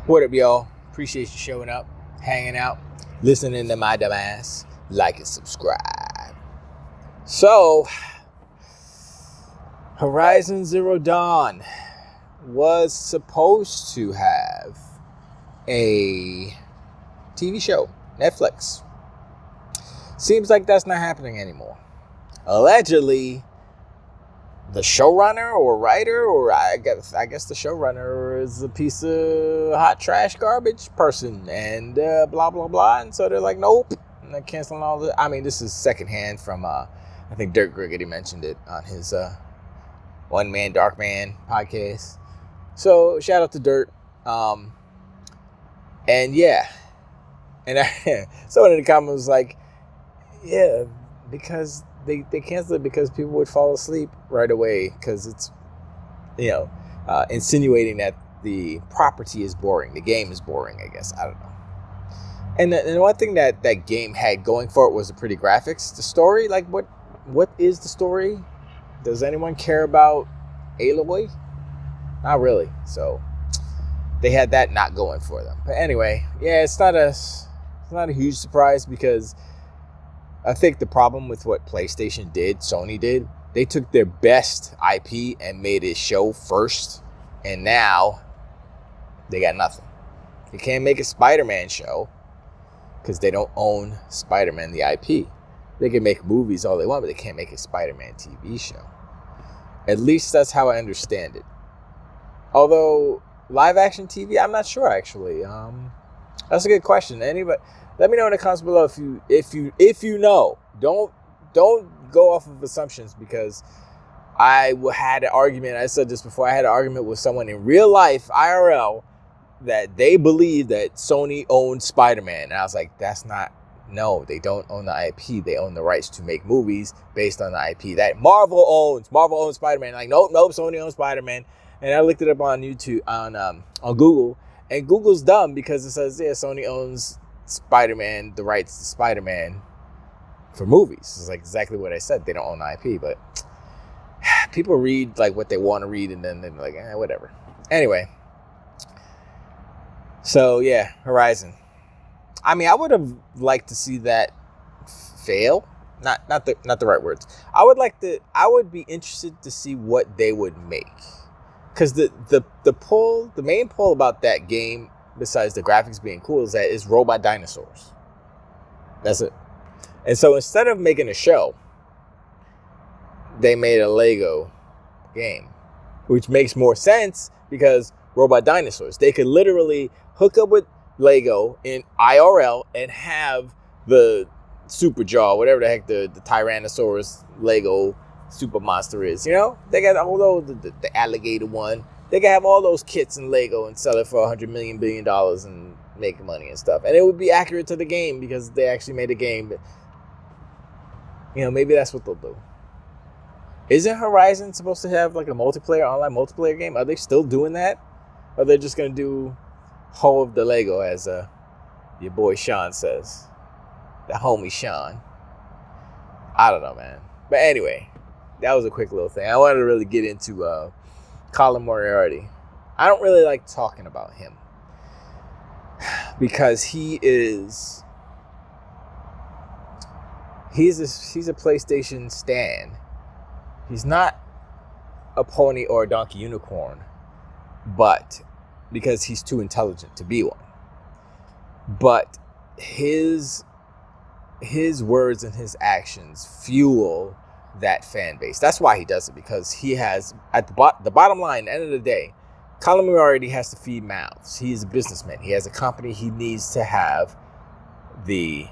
What up, y'all? Appreciate you showing up, hanging out, listening to my dumbass. Like and subscribe. So, Horizon Zero Dawn was supposed to have a TV show, Netflix. Seems like that's not happening anymore. Allegedly, the showrunner or writer, or I guess the showrunner is a piece of hot trash garbage person, and blah blah blah. And so they're like, nope, and they're canceling all the. I mean, this is secondhand from I think Dirk Griggity mentioned it on his One Man Dark Man podcast. So shout out to Dirt. And yeah, and someone in the comments was like, yeah, because they canceled it because people would fall asleep right away because it's, insinuating that the property is boring. The game is boring, I guess. I don't know. And the one thing that game had going for it was the pretty graphics. The story, like what is the story? Does anyone care about Aloy? Not really. So they had that not going for them. But anyway, yeah, it's not a huge surprise because I think the problem with what PlayStation did, Sony did, they took their best IP and made it show first, and now they got nothing. They can't make a Spider-Man show because they don't own Spider-Man, the IP. They can make movies all they want, but they can't make a Spider-Man TV show. At least that's how I understand it. Although live action TV, I'm not sure actually. That's a good question. Anybody? Let me know in the comments below if you know. Don't go off of assumptions, because I had an argument. I said this before. I had an argument with someone in real life, IRL, that they believe that Sony owned Spider-Man. And I was like, no, they don't own the IP. They own the rights to make movies based on the IP that Marvel owns. Marvel owns Spider-Man. Like, nope, Sony owns Spider-Man. And I looked it up on YouTube, on Google, and Google's dumb because it says, yeah, Sony owns Spider-Man, the rights to Spider-Man for movies. It's like exactly what I said. They don't own the IP, but people read like what they want to read, and then they're like, whatever. Anyway, so yeah, Horizon. I mean, I would have liked to see that fail. Not the right words. I would be interested to see what they would make, because the main pull about that game, besides the graphics being cool, is that it's robot dinosaurs. That's it. And so instead of making a show, they made a Lego game, which makes more sense because robot dinosaurs. They could literally hook up with Lego in IRL and have the super jaw, whatever the heck the Tyrannosaurus Lego super monster is. They got all those, the alligator one. They can have all those kits in Lego and sell it for $100 billion and make money and stuff. And it would be accurate to the game because they actually made a game. But, maybe that's what they'll do. Isn't Horizon supposed to have like a online multiplayer game? Are they still doing that? Or are they just going to do Hoe of the Lego, as your boy Sean says? The homie Sean. I don't know, man. But anyway, that was a quick little thing. I wanted to really get into Colin Moriarty. I don't really like talking about him because he's a PlayStation stan. He's not a pony or a donkey unicorn, but because he's too intelligent to be one. But his words and his actions fuel that fan base. That's why he does it, because he has, at the bottom line, at the end of the day, Colin Moriarty has to feed mouths. He's a businessman. He has a company. He needs to have the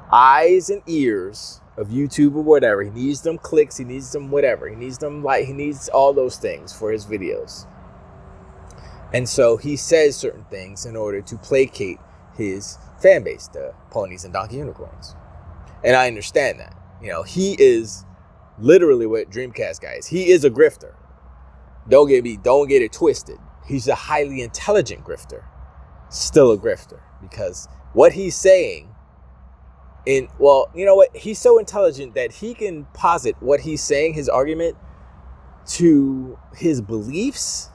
eyes and ears of YouTube or whatever. He needs them clicks. He needs them whatever. He needs them he needs all those things for his videos. And so he says certain things in order to placate his fan base, the ponies and donkey unicorns. And I understand that. He is literally what Dreamcast Guy is. He is a grifter. Don't get it twisted. He's a highly intelligent grifter. Still a grifter. Because what he's saying he's so intelligent that he can posit what he's saying, his argument, to his beliefs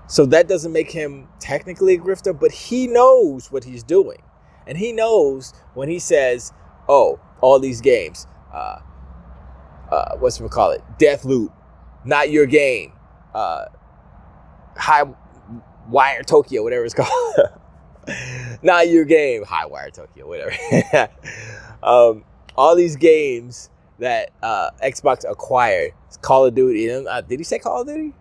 So that doesn't make him technically a grifter, but he knows what he's doing. And he knows when he says, oh, all these games, whatchamacallit, Deathloop, not your game, High Wire Tokyo, whatever it's called. Not your game, High Wire Tokyo, whatever. All these games that Xbox acquired, Call of Duty, did he say Call of Duty?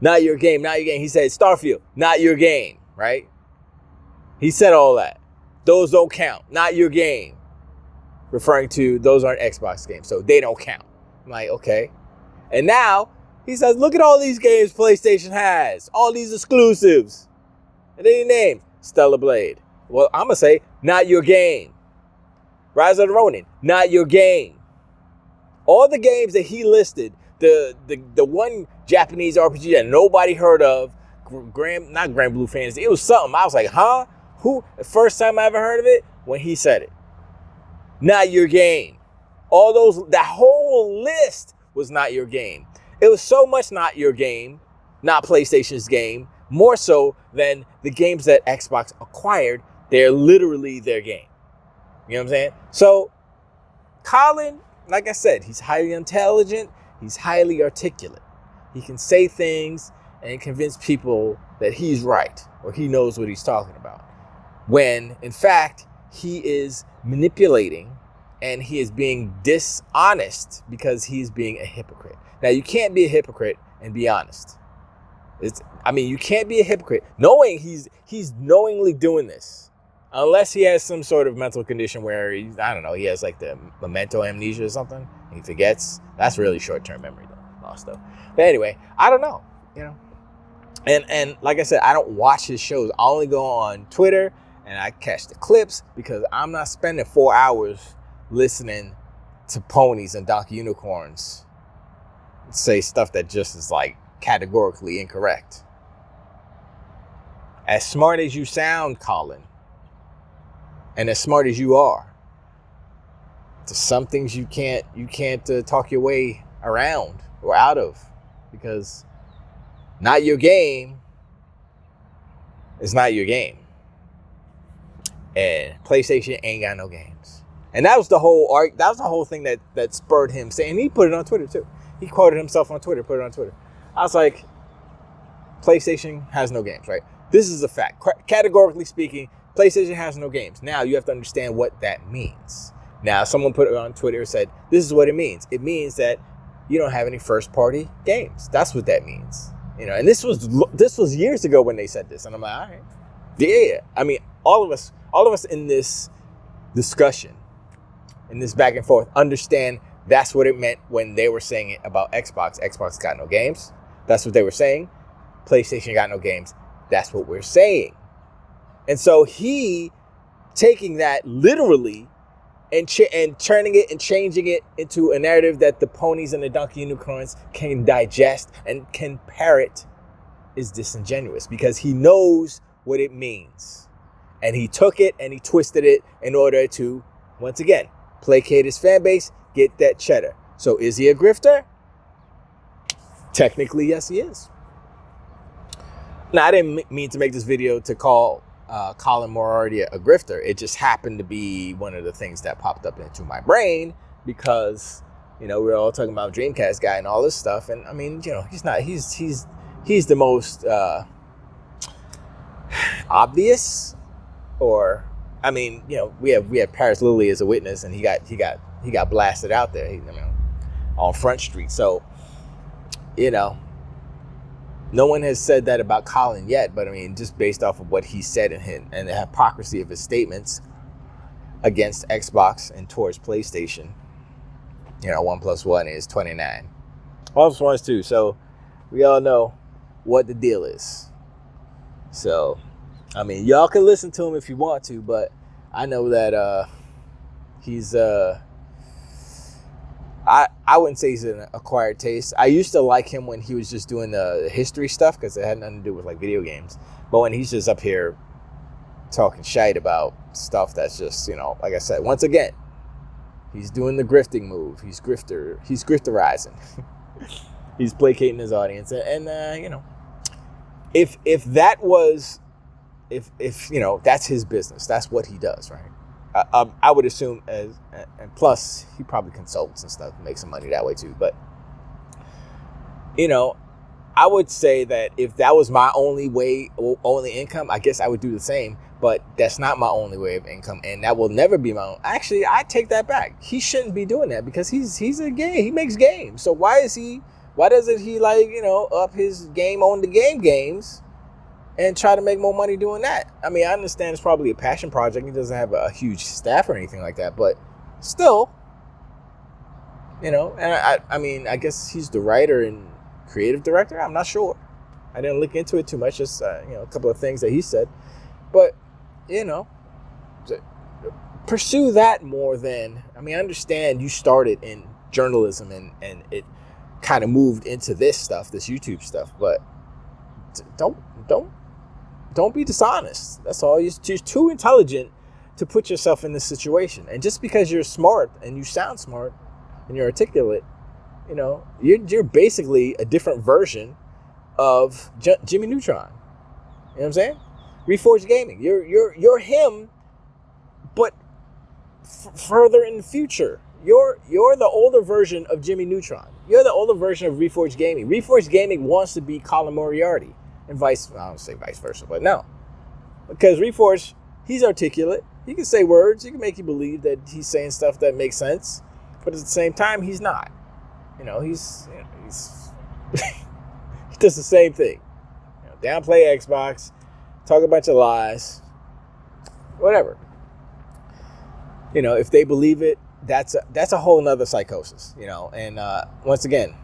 Not your game, not your game. He said Starfield, not your game, right? He said all that. Those don't count, not your game. Referring to those aren't Xbox games, so they don't count. I'm like, okay. And now he says, look at all these games PlayStation has, all these exclusives. And then he named Stellar Blade. Well, I'm gonna say, not your game. Rise of the Ronin, not your game. All the games that he listed, the one Japanese RPG that nobody heard of, not Grand Blue Fantasy, it was something. I was like, huh? Who? The first time I ever heard of it, when he said it. Not your game. All those, that whole list was not your game. It was so much not your game, not PlayStation's game, more so than the games that Xbox acquired. They're literally their game. You know what I'm saying? So, Colin, like I said, he's highly intelligent. He's highly articulate. He can say things and convince people that he's right or he knows what he's talking about. When, in fact, he is manipulating and he is being dishonest because he's being a hypocrite. Now, you can't be a hypocrite and be honest. You can't be a hypocrite knowing he's knowingly doing this. Unless he has some sort of mental condition where he has like the memento amnesia or something. And he forgets. That's really short-term memory loss though. But anyway, I don't know, And like I said, I don't watch his shows. I only go on Twitter and I catch the clips because I'm not spending 4 hours listening to ponies and donkey unicorns say stuff that just is like categorically incorrect. As smart as you sound, Colin, and as smart as you are, there's some things you can't talk your way around or out of, because not your game is not your game, and PlayStation ain't got no games. And that was the whole thing that spurred him saying. He put it on Twitter too. He quoted himself on Twitter, put it on Twitter. I was like, PlayStation has no games, right? This is a fact. Categorically speaking, PlayStation has no games. Now you have to understand what that means. Now someone put it on Twitter and said, this is what it means. It means that you don't have any first party games. That's what that means. And this was years ago when they said this. And I'm like, all right. Yeah. I mean, all of us in this discussion, in this back and forth, understand that's what it meant when they were saying it about Xbox. Xbox got no games. That's what they were saying. PlayStation got no games. That's what we're saying. And so he taking that literally and turning it and changing it into a narrative that the ponies and the donkey unicorns can digest and can parrot is disingenuous, because he knows what it means. And he took it and he twisted it in order to, once again, placate his fan base, get that cheddar. So is he a grifter? Technically, yes, he is. Now, I didn't mean to make this video to call Colin Moriarty a grifter. It just happened to be one of the things that popped up into my brain because, we're all talking about Dreamcast Guy and all this stuff. And I mean, he's not, he's the most obvious, or, I mean, we have Paris Lilly as a witness, and he got blasted out there, on Front Street. So, no one has said that about Colin yet, but I mean, just based off of what he said and the hypocrisy of his statements against Xbox and towards PlayStation, 1 + 1 is 29. 1 + 1 is 2. So we all know what the deal is. So, I mean, y'all can listen to him if you want to, but I know that he's I wouldn't say he's an acquired taste. I used to like him when he was just doing the history stuff because it had nothing to do with like video games. But when he's just up here talking shite about stuff that's just, like I said, once again, he's doing the grifting move. He's grifterizing. He's placating his audience. And if that was, if you know, that's his business, that's what he does, right? I would assume, and plus he probably consults and stuff, makes some money that way too. But you know, I would say that if that was my only income, I guess I would do the same. But that's not my only way of income, and that will never be my own. Actually, I take that back. He shouldn't be doing that because he's a game. He makes games. So why doesn't he, like, you know, up his game on the games and try to make more money doing that? I mean, I understand it's probably a passion project. He doesn't have a huge staff or anything like that, but still, you know. And I mean, I guess he's the writer and creative director. I'm not sure. I didn't look into it too much. Just you know, a couple of things that he said, but you know, pursue that more than. I mean, I understand you started in journalism and it kind of moved into this stuff, this YouTube stuff, but don't be dishonest. That's all. You're too intelligent to put yourself in this situation. And just because you're smart and you sound smart and you're articulate, you know, you're basically a different version of Jimmy Neutron. You know what I'm saying? Reforged Gaming. You're him, but further in the future. You're the older version of Jimmy Neutron. You're the older version of Reforged Gaming. Reforged Gaming wants to be Colin Moriarty, and I don't say vice versa, but no, because Reforged, he's articulate. He can say words. He can make you believe that he's saying stuff that makes sense, but at the same time, he's not. You know, he's he does the same thing. You know, downplay Xbox, talk a bunch of lies, whatever. You know, if they believe it, that's a whole nother psychosis. You know, and once again,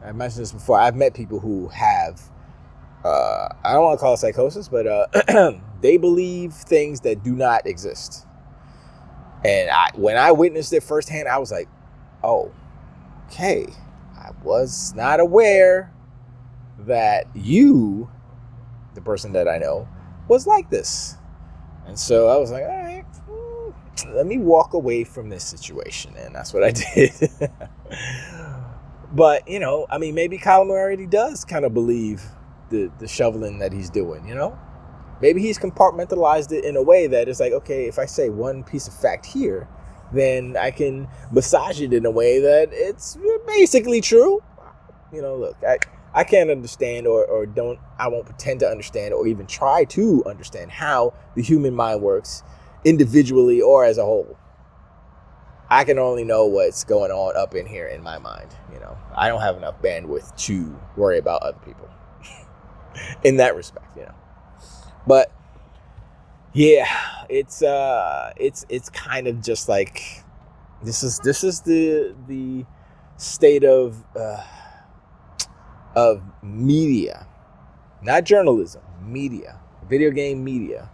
I mentioned this before. I've met people who have, I don't want to call it psychosis, but they believe things that do not exist. And when I witnessed it firsthand, I was like, oh, okay, I was not aware that you, the person that I know, was like this. And so I was like, all right, let me walk away from this situation. And that's what I did. But, you know, I mean, maybe Colin Moriarty does kind of believe the shoveling that he's doing, you know? Maybe he's compartmentalized it in a way that it's like, okay, if I say one piece of fact here, then I can massage it in a way that it's basically true. You know, look, I can't understand or I won't pretend to understand or even try to understand how the human mind works individually or as a whole. I can only know what's going on up in here in my mind. You know, I don't have enough bandwidth to worry about other people in that respect, you know. But yeah, it's kind of just like this is the state of media, not journalism, media, video game media.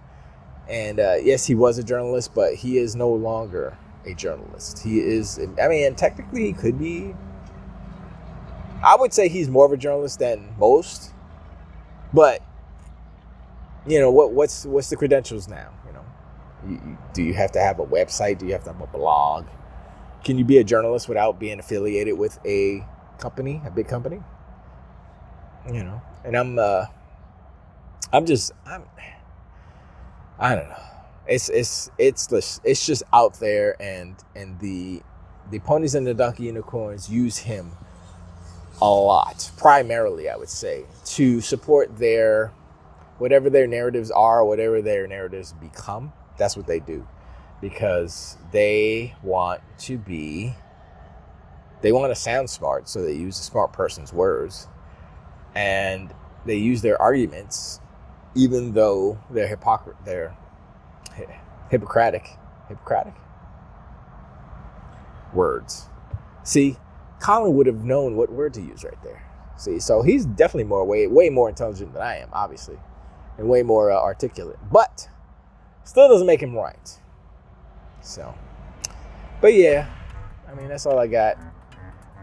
And yes, he was a journalist, but he is no longer a journalist. He is, I mean, and technically he could be. I would say he's more of a journalist than most, but you know what's the credentials now? You know, do you have to have a website? Do you have to have a blog? Can you be a journalist without being affiliated with a company, a big company? You know, and I don't know. It's just out there, and the ponies and the donkey unicorns use him a lot, primarily, I would say, to support their whatever their narratives are, whatever their narratives become. That's what they do, because they want to sound smart, so they use a smart person's words, and they use their arguments, even though they're Hippocratic words. See, Colin would have known what word to use right there. See, so he's definitely way more intelligent than I am, obviously, and way more articulate, but still doesn't make him right. So, but yeah, I mean, that's all I got.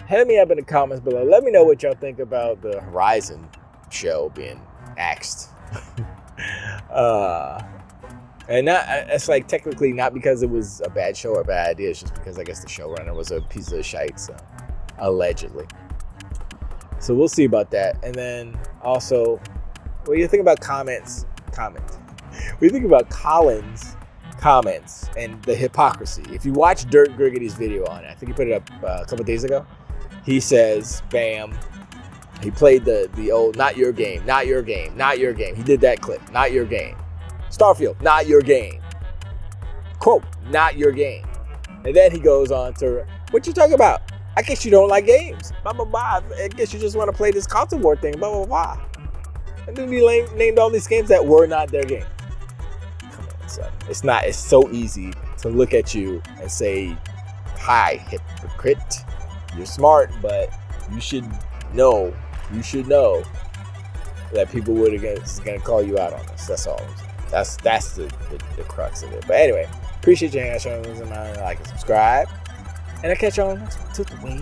Hit me up in the comments below. Let me know what y'all think about the Horizon show being axed. And it's like technically not because it was a bad show or a bad idea. It's just because I guess the showrunner was a piece of shite, so allegedly. So we'll see about that. And then also, When you think about when you think about Colin's comments and the hypocrisy, if you watch Dirt Griggity's video on it, I think he put it up a couple days ago. He says, bam, he played the old not your game, not your game, not your game. He did that clip, not your game. Starfield, not your game. Quote, not your game. And then he goes on to, what you talking about? I guess you don't like games. Blah, blah, blah. I guess you just want to play this console war thing. Blah, blah, blah. And then he named all these games that were not their game. Come on, son. It's so easy to look at you and say, hi, hypocrite. You're smart, but you should know that people going to call you out on this. That's all. That's the crux of it. But anyway, appreciate you hanging out, showing us, like and subscribe. And I'll catch y'all next one. Till the way.